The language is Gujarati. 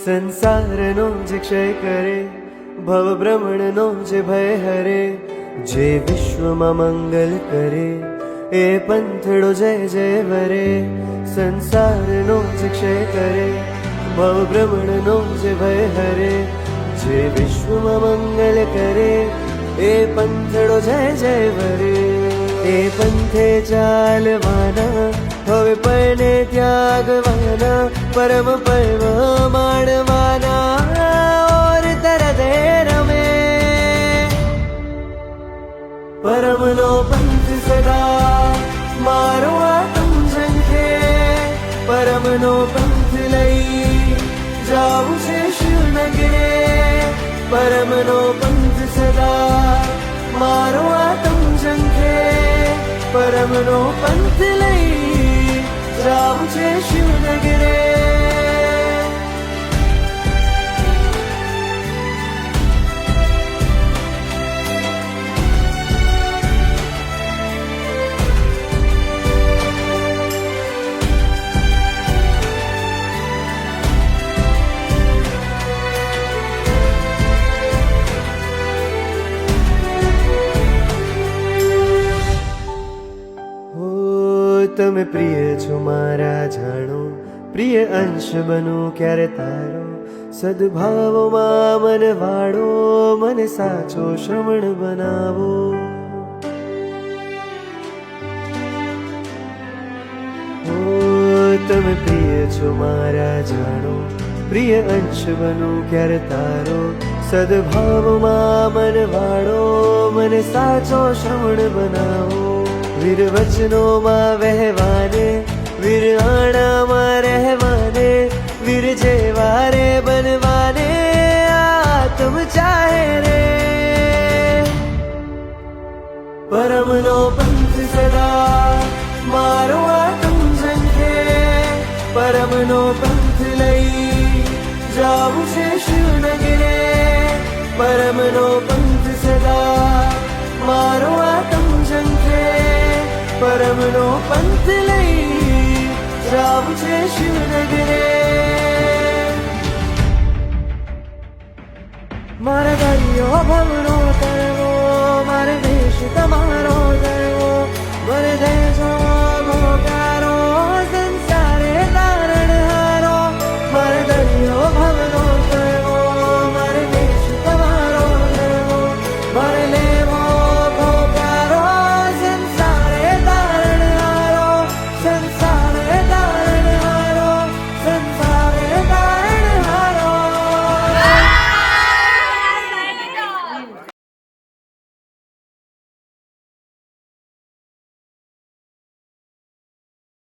સંસારનો જે ક્ષય કરે, ભવ ભ્રમણનો જે ભય હરે, જે વિશ્વમાં મંગલ કરે એ પંથડો જય જય વરે. સંસારનો જે ક્ષય કરે, ભવ ભ્રમણનો જે ભય હરે, જે વિશ્વમાં મંગલ કરે એ પંથડો જય જય વરે. એ પંથે ચાલવાના, હવે પયને ત્યાગવાના, પરમ પર્વ માણવાના ઓર તરદે રમે. પરમનો પંથ સદા મારો આત્મ ઝંખે, પરમનો પંથ લઈ જાવું છે શિવનગરે. પરમનો પંથ સદા મારો આત્મ ઝંખે, પરમનો પંથ લઈ જાવું છે શિવનગરે. તમે પ્રિય છો મારા જાણો, પ્રિય અંશ બનું ક્યારે તારો. સદભાવમાં મન વાળો, મને સાચો શ્રવણ બનાવો. તમે પ્રિય છો મારા જાણો, પ્રિય અંશ બનું ક્યારે તારો. સદભાવમાં મન વાળો, મને સાચો શ્રવણ બનાવો. વીર વચનોમાં વહેવાને, વીર આણામાં રહેવાને, વીર જેવા રે બનવાને આત્મ ચાહે રે. પરમનો પંથ સદા મારો આત્મ ઝંખે, પરમનો પંથ લઈ જાવું છે શિવનગરે. પરમનો પંથ સદા મારો આત્મ ઝંખે, પરમનો પંથ લઈ જાવું છે શિવનગરે. મારા દરિયો ભવનો તરવો, મારે દેશ તમારો ધરવો, મને દેશો